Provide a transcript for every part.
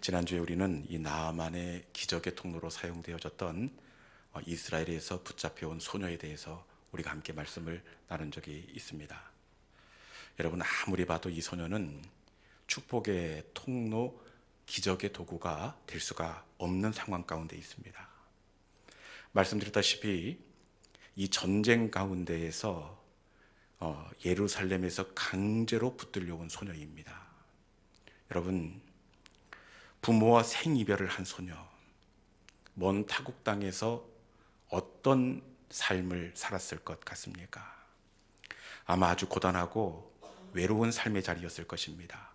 지난주에 우리는 이 나아만의 기적의 통로로 사용되어졌던 이스라엘에서 붙잡혀온 소녀에 대해서 우리가 함께 말씀을 나눈 적이 있습니다. 여러분, 아무리 봐도 이 소녀는 축복의 통로, 기적의 도구가 될 수가 없는 상황 가운데 있습니다. 말씀드렸다시피 이 전쟁 가운데에서 예루살렘에서 강제로 붙들려온 소녀입니다. 여러분, 부모와 생이별을 한 소녀, 먼 타국 땅에서 어떤 삶을 살았을 것 같습니까? 아마 아주 고단하고 외로운 삶의 자리였을 것입니다.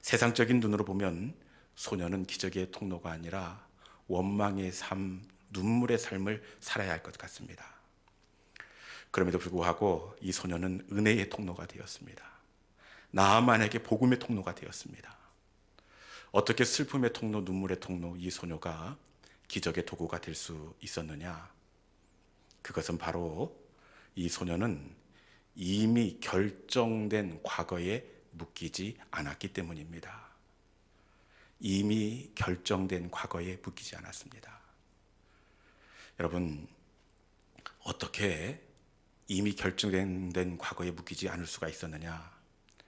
세상적인 눈으로 보면 소녀는 기적의 통로가 아니라 원망의 삶, 눈물의 삶을 살아야 할 것 같습니다. 그럼에도 불구하고 이 소녀는 은혜의 통로가 되었습니다. 나아만에게 복음의 통로가 되었습니다. 어떻게 슬픔의 통로, 눈물의 통로, 이 소녀가 기적의 도구가 될 수 있었느냐? 그것은 바로 이 소녀는 이미 결정된 과거에 묶이지 않았기 때문입니다. 이미 결정된 과거에 묶이지 않았습니다. 여러분, 어떻게 이미 결정된 과거에 묶이지 않을 수가 있었느냐?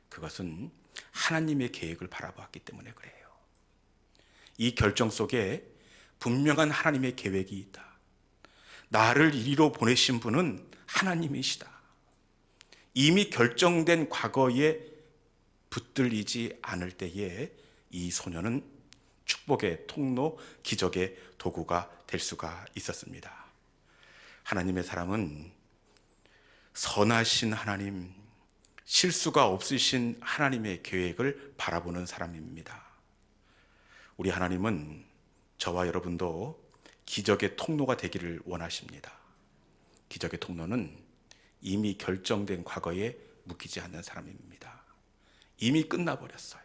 그것은 하나님의 계획을 바라보았기 때문에 그래요. 이 결정 속에 분명한 하나님의 계획이 있다. 나를 이리로 보내신 분은 하나님이시다. 이미 결정된 과거에 붙들리지 않을 때에 이 소녀는 축복의 통로, 기적의 도구가 될 수가 있었습니다. 하나님의 사람은 선하신 하나님, 실수가 없으신 하나님의 계획을 바라보는 사람입니다. 우리 하나님은 저와 여러분도 기적의 통로가 되기를 원하십니다. 기적의 통로는 이미 결정된 과거에 묶이지 않는 사람입니다. 이미 끝나버렸어요.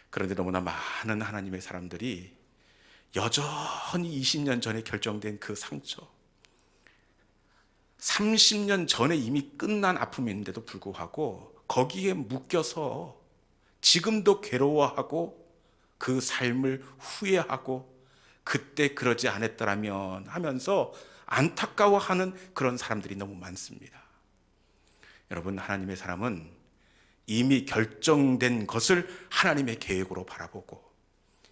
그런데 너무나 많은 하나님의 사람들이 여전히 20년 전에 결정된 그 상처, 30년 전에 이미 끝난 아픔인데도 불구하고 거기에 묶여서 지금도 괴로워하고 그 삶을 후회하고 그때 그러지 않았더라면 하면서 안타까워하는 그런 사람들이 너무 많습니다. 여러분, 하나님의 사람은 이미 결정된 것을 하나님의 계획으로 바라보고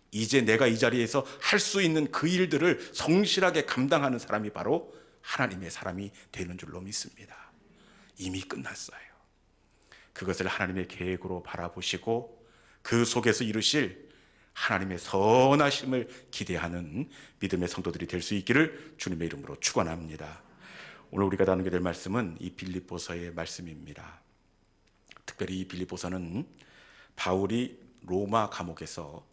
이제 내가 이 자리에서 할 수 있는 그 일들을 성실하게 감당하는 사람이 바로 하나님의 사람이 되는 줄로 믿습니다. 이미 끝났어요. 그것을 하나님의 계획으로 바라보시고 그 속에서 이루실 하나님의 선하심을 기대하는 믿음의 성도들이 될 수 있기를 주님의 이름으로 축원합니다. 오늘 우리가 나누게 될 말씀은 이 빌립보서의 말씀입니다. 특별히 이 빌립보서는 바울이 로마 감옥에서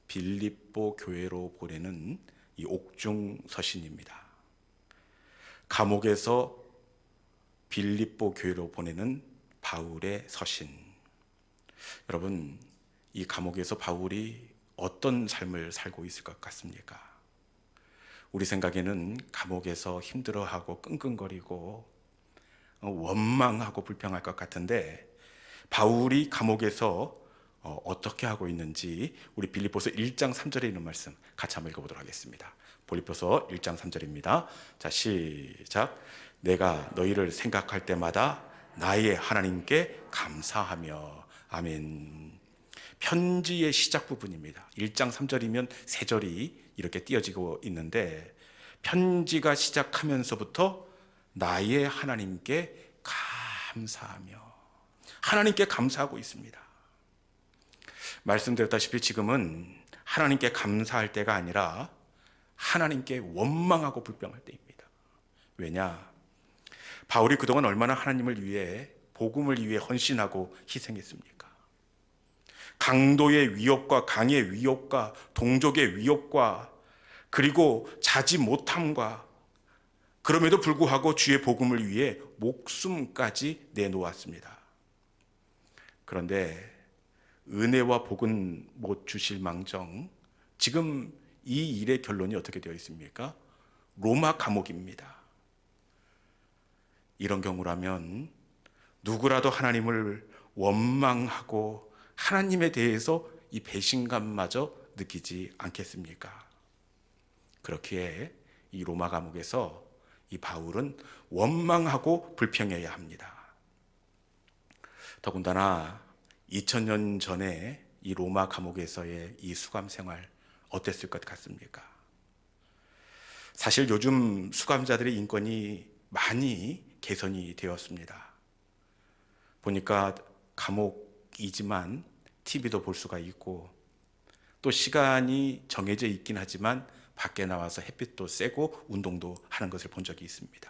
빌립보 교회로 보내는 이 옥중 서신입니다. 감옥에서 빌립보 교회로 보내는 바울의 서신. 여러분, 이 감옥에서 바울이 어떤 삶을 살고 있을 것 같습니까? 우리 생각에는 감옥에서 힘들어하고 끙끙거리고 원망하고 불평할 것 같은데 바울이 감옥에서 어떻게 하고 있는지 우리 빌립보서 1장 3절에 있는 말씀 같이 한번 읽어보도록 하겠습니다. 빌립보서 1장 3절입니다. 자, 시작. 내가 너희를 생각할 때마다 나의 하나님께 감사하며. 아멘. 편지의 시작 부분입니다. 1장 3절이면 3절이 이렇게 띄어지고 있는데 편지가 시작하면서부터 나의 하나님께 감사하며 하나님께 감사하고 있습니다. 말씀드렸다시피 지금은 하나님께 감사할 때가 아니라 하나님께 원망하고 불평할 때입니다. 왜냐? 바울이 그동안 얼마나 하나님을 위해 복음을 위해 헌신하고 희생했습니까? 강도의 위협과 강의 위협과 동족의 위협과 그리고 자지 못함과 그럼에도 불구하고 주의 복음을 위해 목숨까지 내놓았습니다. 그런데 은혜와 복은 못 주실 망정 지금 이 일의 결론이 어떻게 되어 있습니까? 로마 감옥입니다. 이런 경우라면 누구라도 하나님을 원망하고 하나님에 대해서 이 배신감마저 느끼지 않겠습니까? 그렇기에 이 로마 감옥에서 이 바울은 원망하고 불평해야 합니다. 더군다나 2000년 전에 이 로마 감옥에서의 이 수감 생활 어땠을 것 같습니까? 사실 요즘 수감자들의 인권이 많이 개선이 되었습니다. 보니까 감옥이지만 TV도 볼 수가 있고, 또 시간이 정해져 있긴 하지만 밖에 나와서 햇빛도 쐬고 운동도 하는 것을 본 적이 있습니다.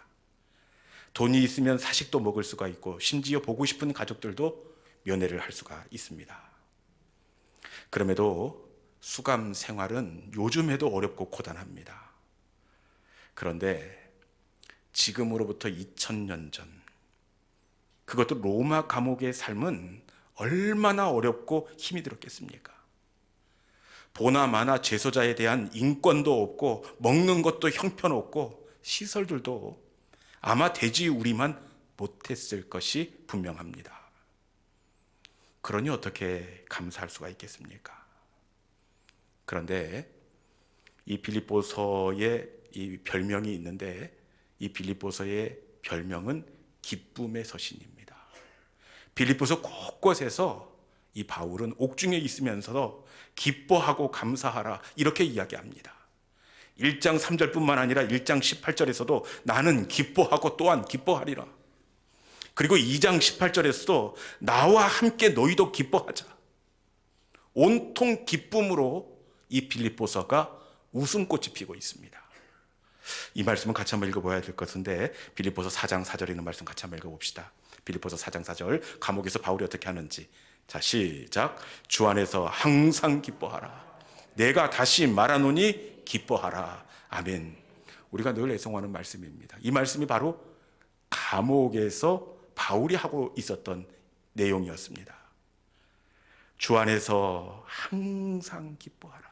돈이 있으면 사식도 먹을 수가 있고, 심지어 보고 싶은 가족들도 면회를 할 수가 있습니다. 그럼에도 수감 생활은 요즘에도 어렵고 고단합니다. 그런데 지금으로부터 2000년 전, 그것도 로마 감옥의 삶은 얼마나 어렵고 힘이 들었겠습니까? 보나마나 죄소자에 대한 인권도 없고, 먹는 것도 형편없고, 시설들도 아마 돼지 우리만 못했을 것이 분명합니다. 그러니 어떻게 감사할 수가 있겠습니까? 그런데 이 빌립보서의 이 별명이 있는데, 이 빌립보서의 별명은 기쁨의 서신입니다. 빌립보서 곳곳에서 이 바울은 옥중에 있으면서도 기뻐하고 감사하라 이렇게 이야기합니다. 1장 3절뿐만 아니라 1장 18절에서도 나는 기뻐하고 또한 기뻐하리라. 그리고 2장 18절에서도 나와 함께 너희도 기뻐하자. 온통 기쁨으로 이 빌립보서가 웃음꽃이 피고 있습니다. 이 말씀은 같이 한번 읽어봐야 될 것 같은데, 빌립보서 4장 4절에 있는 말씀 같이 한번 읽어봅시다. 빌립보서 4장 4절, 감옥에서 바울이 어떻게 하는지. 자, 시작. 주 안에서 항상 기뻐하라. 내가 다시 말하노니 기뻐하라. 아멘. 우리가 늘 애송하는 말씀입니다. 이 말씀이 바로 감옥에서 바울이 하고 있었던 내용이었습니다. 주 안에서 항상 기뻐하라.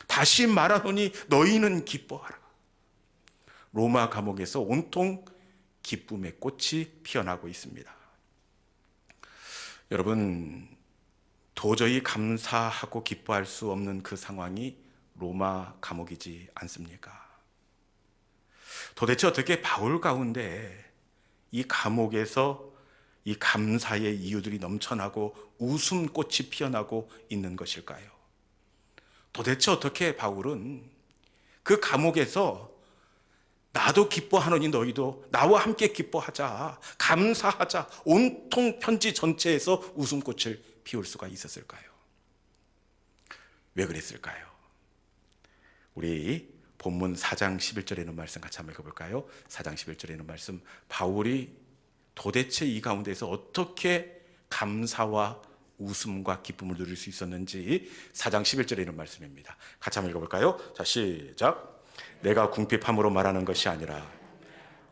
다시 말하노니 너희는 기뻐하라. 로마 감옥에서 온통 기쁨의 꽃이 피어나고 있습니다. 여러분, 도저히 감사하고 기뻐할 수 없는 그 상황이 로마 감옥이지 않습니까? 도대체 어떻게 바울 가운데 이 감옥에서 이 감사의 이유들이 넘쳐나고 웃음꽃이 피어나고 있는 것일까요? 도대체 어떻게 바울은 그 감옥에서 나도 기뻐하노니 너희도 나와 함께 기뻐하자, 감사하자, 온통 편지 전체에서 웃음꽃을 피울 수가 있었을까요? 왜 그랬을까요? 우리 본문 4장 11절에 있는 말씀 같이 한번 읽어볼까요? 4장 11절에 있는 말씀, 바울이 도대체 이 가운데서 어떻게 감사와 웃음과 기쁨을 누릴 수 있었는지 4장 11절에 있는 말씀입니다. 같이 한번 읽어볼까요? 자, 시작. 내가 궁핍함으로 말하는 것이 아니라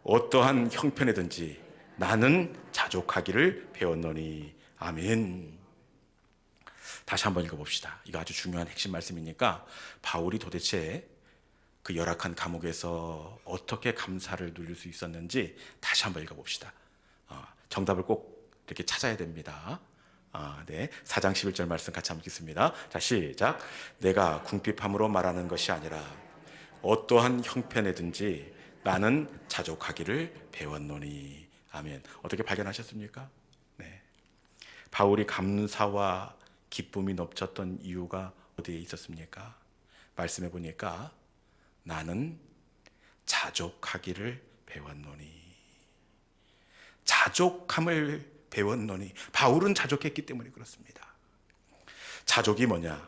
어떠한 형편이든지 나는 자족하기를 배웠노니. 아멘. 다시 한번 읽어봅시다. 이거 아주 중요한 핵심 말씀이니까 바울이 도대체 그 열악한 감옥에서 어떻게 감사를 누릴 수 있었는지 다시 한번 읽어봅시다. 정답을 꼭 이렇게 찾아야 됩니다. 네, 4장 11절 말씀 같이 한번 읽겠습니다. 자, 시작. 내가 궁핍함으로 말하는 것이 아니라 어떠한 형편에든지 나는 자족하기를 배웠노니. 아멘. 어떻게 발견하셨습니까? 네. 바울이 감사와 기쁨이 넘쳤던 이유가 어디에 있었습니까? 말씀해 보니까 나는 자족하기를 배웠노니. 자족함을 배웠노니. 바울은 자족했기 때문에 그렇습니다. 자족이 뭐냐?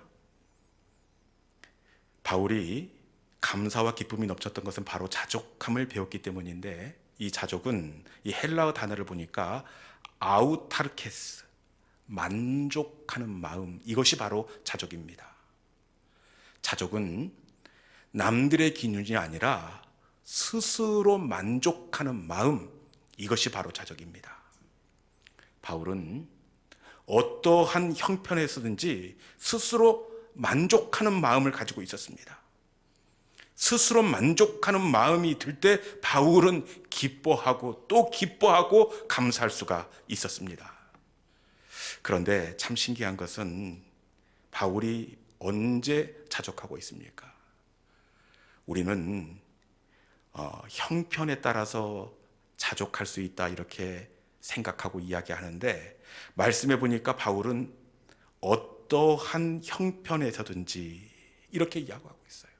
바울이 감사와 기쁨이 넘쳤던 것은 바로 자족함을 배웠기 때문인데, 이 자족은 이 헬라어 단어를 보니까 아우타르케스, 만족하는 마음, 이것이 바로 자족입니다. 자족은 남들의 기준이 아니라 스스로 만족하는 마음, 이것이 바로 자족입니다. 바울은 어떠한 형편에서든지 스스로 만족하는 마음을 가지고 있었습니다. 스스로 만족하는 마음이 들 때 바울은 기뻐하고 또 기뻐하고 감사할 수가 있었습니다. 그런데 참 신기한 것은 바울이 언제 자족하고 있습니까? 우리는 형편에 따라서 자족할 수 있다 이렇게 생각하고 이야기하는데, 말씀해 보니까 바울은 어떠한 형편에서든지 이렇게 이야기하고 있어요.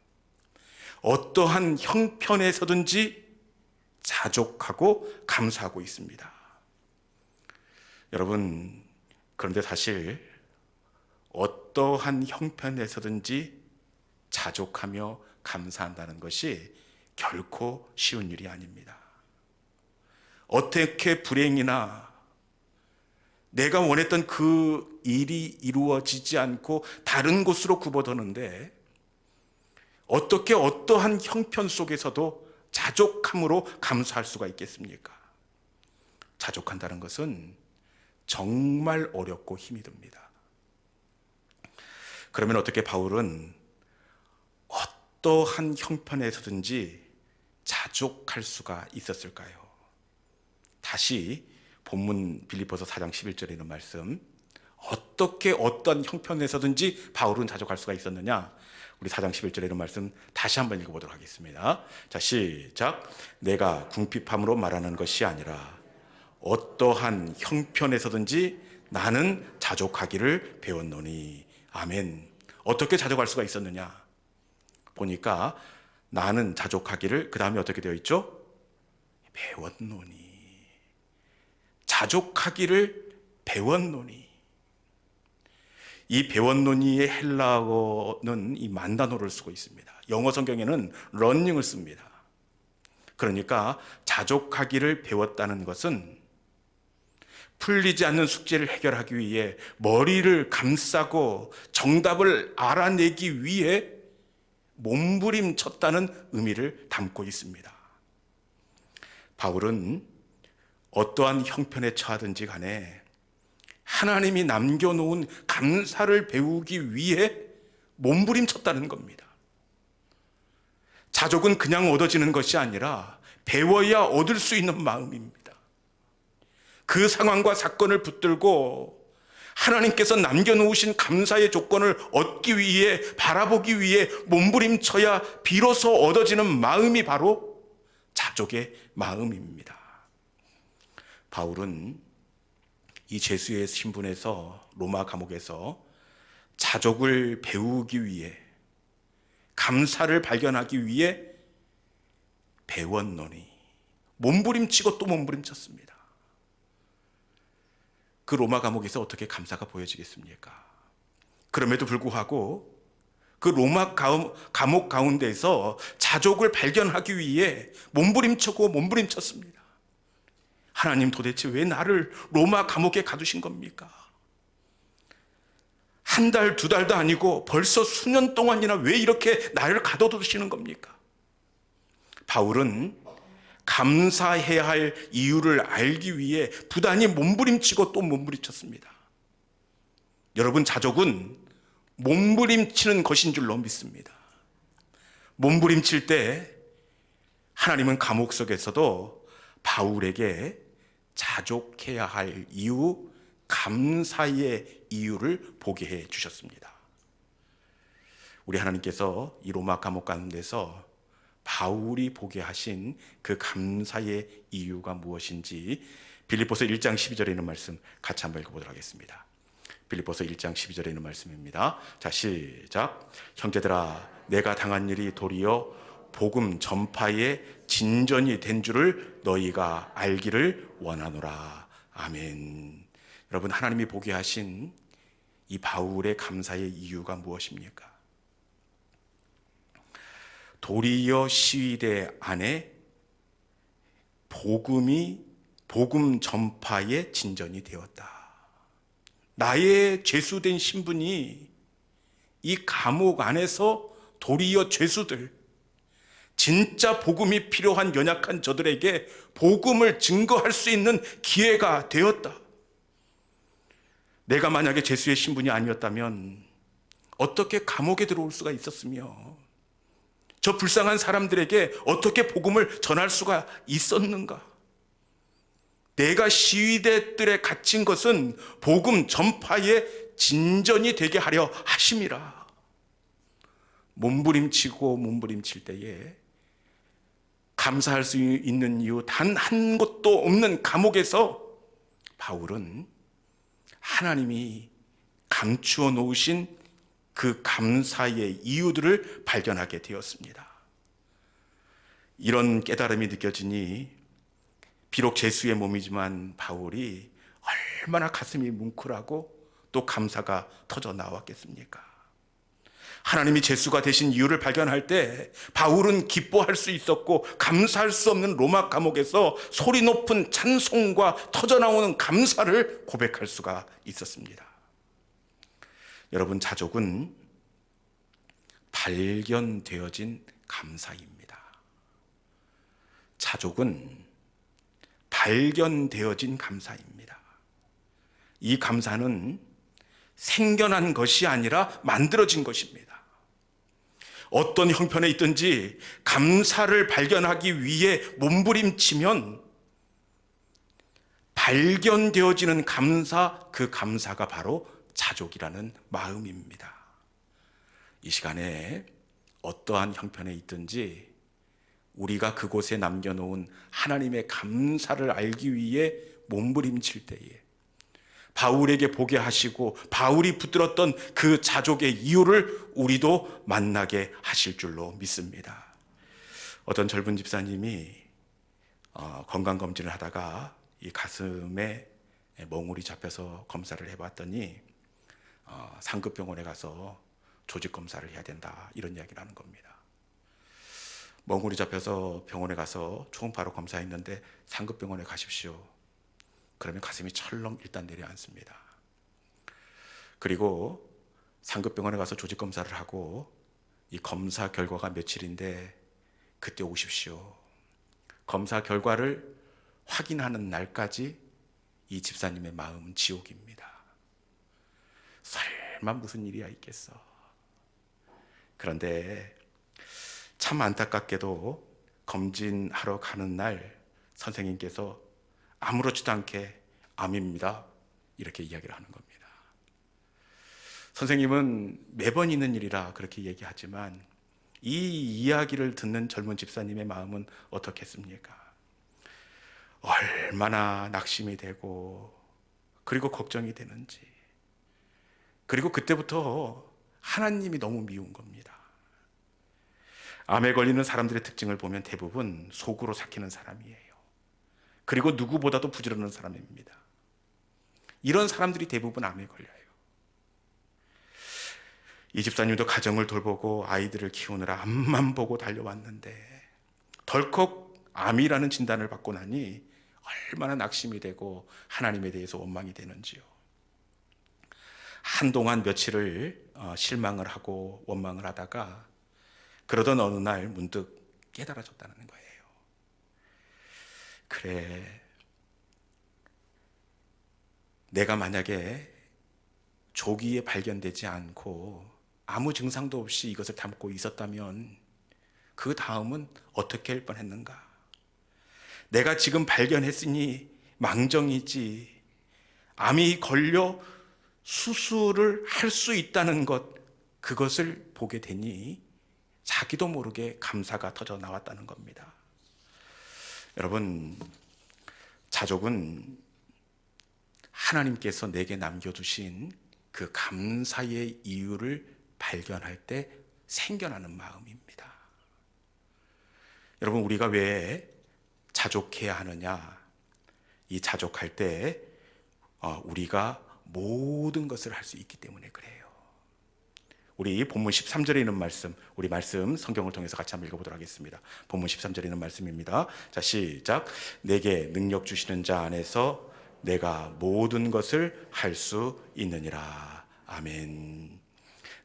어떠한 형편에서든지 자족하고 감사하고 있습니다. 여러분, 그런데 사실 어떠한 형편에서든지 자족하며 감사한다는 것이 결코 쉬운 일이 아닙니다. 어떻게 불행이나 내가 원했던 그 일이 이루어지지 않고 다른 곳으로 굽어드는데, 어떻게 어떠한 형편 속에서도 자족함으로 감사할 수가 있겠습니까? 자족한다는 것은 정말 어렵고 힘이 듭니다. 그러면 어떻게 바울은 어떠한 형편에서든지 자족할 수가 있었을까요? 다시 본문 빌립보서 4장 11절에 있는 말씀, 어떻게 어떤 형편에서든지 바울은 자족할 수가 있었느냐? 우리 4장 11절에 있는 말씀 다시 한번 읽어보도록 하겠습니다. 자, 시작. 내가 궁핍함으로 말하는 것이 아니라 어떠한 형편에서든지 나는 자족하기를 배웠노니. 아멘. 어떻게 자족할 수가 있었느냐? 보니까 나는 자족하기를, 그 다음에 어떻게 되어 있죠? 배웠노니. 자족하기를 배웠노니. 이 배웠노니의 헬라어는 이 만다노를 쓰고 있습니다. 영어 성경에는 러닝을 씁니다. 그러니까 자족하기를 배웠다는 것은 풀리지 않는 숙제를 해결하기 위해 머리를 감싸고 정답을 알아내기 위해 몸부림쳤다는 의미를 담고 있습니다. 바울은 어떠한 형편에 처하든지 간에 하나님이 남겨놓은 감사를 배우기 위해 몸부림쳤다는 겁니다. 자족은 그냥 얻어지는 것이 아니라 배워야 얻을 수 있는 마음입니다. 그 상황과 사건을 붙들고 하나님께서 남겨놓으신 감사의 조건을 얻기 위해, 바라보기 위해 몸부림쳐야 비로소 얻어지는 마음이 바로 자족의 마음입니다. 바울은 이 제수의 신분에서 로마 감옥에서 자족을 배우기 위해, 감사를 발견하기 위해 배웠노니, 몸부림치고 또 몸부림쳤습니다. 그 로마 감옥에서 어떻게 감사가 보여지겠습니까? 그럼에도 불구하고 그 로마 감옥 가운데서 자족을 발견하기 위해 몸부림쳤고 몸부림쳤습니다. 하나님, 도대체 왜 나를 로마 감옥에 가두신 겁니까? 한 달, 두 달도 아니고 벌써 수년 동안이나 왜 이렇게 나를 가둬두시는 겁니까? 바울은 감사해야 할 이유를 알기 위해 부단히 몸부림치고 또 몸부림쳤습니다. 여러분, 자족은 몸부림치는 것인 줄로 믿습니다. 몸부림칠 때 하나님은 감옥 속에서도 바울에게 자족해야 할 이유, 감사의 이유를 보게 해 주셨습니다. 우리 하나님께서 이 로마 감옥 가운데서 바울이 보게 하신 그 감사의 이유가 무엇인지 빌립보서 1장 12절에 있는 말씀 같이 한번 읽어보도록 하겠습니다. 빌립보서 1장 12절에 있는 말씀입니다. 자, 시작. 형제들아, 내가 당한 일이 도리어 복음 전파의 진전이 된 줄을 너희가 알기를 원하노라. 아멘. 여러분, 하나님이 보게 하신 이 바울의 감사의 이유가 무엇입니까? 도리어 시위대 안에 복음 전파의 진전이 되었다. 나의 죄수된 신분이 이 감옥 안에서 도리어 죄수들, 진짜 복음이 필요한 연약한 저들에게 복음을 증거할 수 있는 기회가 되었다. 내가 만약에 죄수의 신분이 아니었다면 어떻게 감옥에 들어올 수가 있었으며 저 불쌍한 사람들에게 어떻게 복음을 전할 수가 있었는가? 내가 시위대 뜰에 갇힌 것은 복음 전파의 진전이 되게 하려 하심이라. 몸부림치고 몸부림칠 때에 감사할 수 있는 이유 단 한 곳도 없는 감옥에서 바울은 하나님이 감추어 놓으신 그 감사의 이유들을 발견하게 되었습니다. 이런 깨달음이 느껴지니 비록 죄수의 몸이지만 바울이 얼마나 가슴이 뭉클하고 또 감사가 터져 나왔겠습니까? 하나님이 죄수가 되신 이유를 발견할 때 바울은 기뻐할 수 있었고 감사할 수 없는 로마 감옥에서 소리 높은 찬송과 터져나오는 감사를 고백할 수가 있었습니다. 여러분, 자족은 발견되어진 감사입니다. 자족은 발견되어진 감사입니다. 이 감사는 생겨난 것이 아니라 만들어진 것입니다. 어떤 형편에 있든지 감사를 발견하기 위해 몸부림치면 발견되어지는 감사, 그 감사가 바로 자족이라는 마음입니다. 이 시간에 어떠한 형편에 있든지 우리가 그곳에 남겨놓은 하나님의 감사를 알기 위해 몸부림칠 때에 바울에게 보게 하시고 바울이 붙들었던 그 자족의 이유를 우리도 만나게 하실 줄로 믿습니다. 어떤 젊은 집사님이 건강검진을 하다가 이 가슴에 멍울이 잡혀서 검사를 해봤더니 상급병원에 가서 조직검사를 해야 된다, 이런 이야기를 하는 겁니다. 멍울이 잡혀서 병원에 가서 초음파로 검사했는데 상급병원에 가십시오. 그러면 가슴이 철렁 일단 내려앉습니다. 그리고 상급병원에 가서 조직검사를 하고 이 검사 결과가 며칠인데 그때 오십시오. 검사 결과를 확인하는 날까지 이 집사님의 마음은 지옥입니다. 설마 무슨 일이야 있겠어. 그런데 참 안타깝게도 검진하러 가는 날 선생님께서 아무렇지도 않게 암입니다, 이렇게 이야기를 하는 겁니다. 선생님은 매번 있는 일이라 그렇게 얘기하지만 이 이야기를 듣는 젊은 집사님의 마음은 어떻겠습니까? 얼마나 낙심이 되고 그리고 걱정이 되는지. 그리고 그때부터 하나님이 너무 미운 겁니다. 암에 걸리는 사람들의 특징을 보면 대부분 속으로 삭히는 사람이에요. 그리고 누구보다도 부지런한 사람입니다. 이런 사람들이 대부분 암에 걸려요. 이 집사님도 가정을 돌보고 아이들을 키우느라 암만 보고 달려왔는데 덜컥 암이라는 진단을 받고 나니 얼마나 낙심이 되고 하나님에 대해서 원망이 되는지요. 한동안 며칠을 실망을 하고 원망을 하다가 그러던 어느 날 문득 깨달아졌다는 거예요. 그래, 내가 만약에 조기에 발견되지 않고 아무 증상도 없이 이것을 담고 있었다면 그 다음은 어떻게 할 뻔했는가? 내가 지금 발견했으니 망정이지, 암이 걸려 수술을 할 수 있다는 것, 그것을 보게 되니 자기도 모르게 감사가 터져 나왔다는 겁니다. 여러분, 자족은 하나님께서 내게 남겨주신 그 감사의 이유를 발견할 때 생겨나는 마음입니다. 여러분, 우리가 왜 자족해야 하느냐? 이 자족할 때 우리가 모든 것을 할 수 있기 때문에 그래요. 우리 본문 13절에 있는 말씀, 우리 말씀 성경을 통해서 같이 한번 읽어보도록 하겠습니다. 본문 13절에 있는 말씀입니다. 자, 시작. 내게 능력 주시는 자 안에서 내가 모든 것을 할 수 있느니라. 아멘.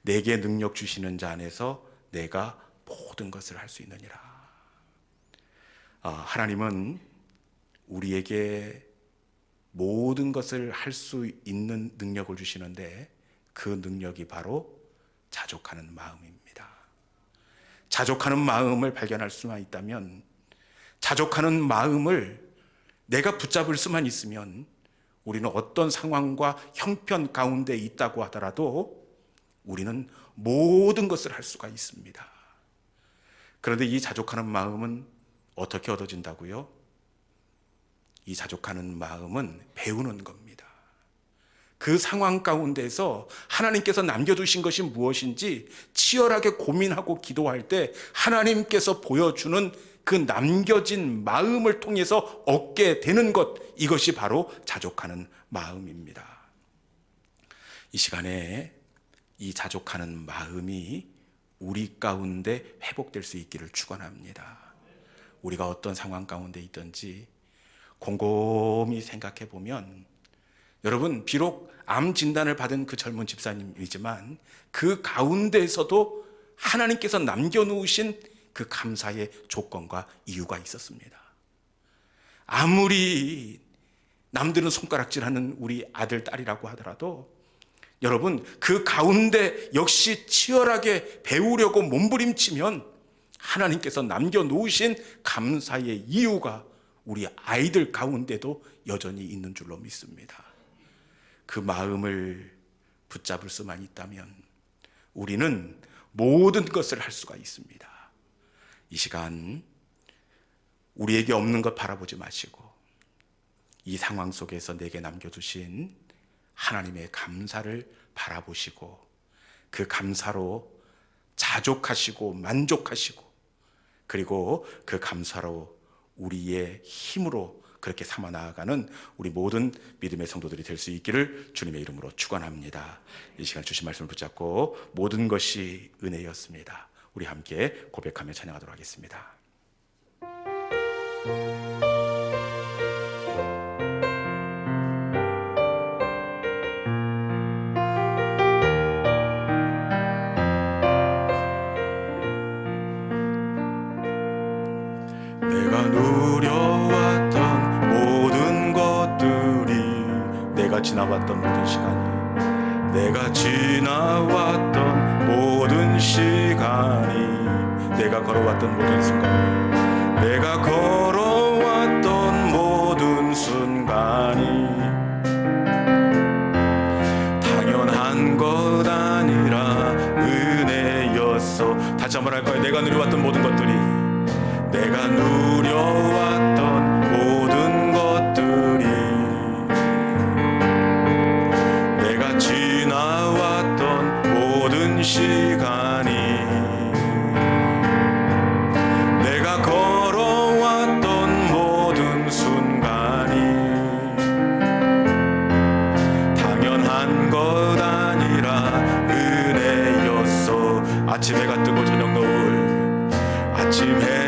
내게 능력 주시는 자 안에서 내가 모든 것을 할 수 있느니라. 하나님은 우리에게 모든 것을 할 수 있는 능력을 주시는데 그 능력이 바로 자족하는 마음입니다. 자족하는 마음을 발견할 수만 있다면, 자족하는 마음을 내가 붙잡을 수만 있으면 우리는 어떤 상황과 형편 가운데 있다고 하더라도 우리는 모든 것을 할 수가 있습니다. 그런데 이 자족하는 마음은 어떻게 얻어진다고요? 이 자족하는 마음은 배우는 겁니다. 그 상황 가운데서 하나님께서 남겨두신 것이 무엇인지 치열하게 고민하고 기도할 때 하나님께서 보여주는 그 남겨진 마음을 통해서 얻게 되는 것, 이것이 바로 자족하는 마음입니다. 이 시간에 이 자족하는 마음이 우리 가운데 회복될 수 있기를 축원합니다. 우리가 어떤 상황 가운데 있든지 곰곰이 생각해 보면, 여러분, 비록 암 진단을 받은 그 젊은 집사님이지만 그 가운데에서도 하나님께서 남겨놓으신 그 감사의 조건과 이유가 있었습니다. 아무리 남들은 손가락질하는 우리 아들, 딸이라고 하더라도 여러분, 그 가운데 역시 치열하게 배우려고 몸부림치면 하나님께서 남겨놓으신 감사의 이유가 우리 아이들 가운데도 여전히 있는 줄로 믿습니다. 그 마음을 붙잡을 수만 있다면 우리는 모든 것을 할 수가 있습니다. 이 시간 우리에게 없는 것 바라보지 마시고 이 상황 속에서 내게 남겨주신 하나님의 감사를 바라보시고 그 감사로 자족하시고 만족하시고, 그리고 그 감사로 우리의 힘으로 그렇게 삼아 나아가는 우리 모든 믿음의 성도들이 될 수 있기를 주님의 이름으로 축원합니다. 이 시간 주신 말씀을 붙잡고 모든 것이 은혜였습니다. 우리 함께 고백하며 찬양하도록 하겠습니다. 내가 누려왔던 모든 것들이, 내가 지나왔던 모든 시간이, 내가 지나왔던 모든 시간이, 내가 걸어왔던 모든 순간이, 내가 걸어왔던 모든 순간이 당연한 것 아니라 은혜였어. 다시 한번 할까요? 내가 누려왔던 모든 것들이, 내가 누려왔던 모든 것들이, 내가 지나왔던 모든 시간이, 내가 걸어왔던 모든 순간이 당연한 것 아니라 은혜였어. 아침 해가 뜨고 저녁 노을, 아침 해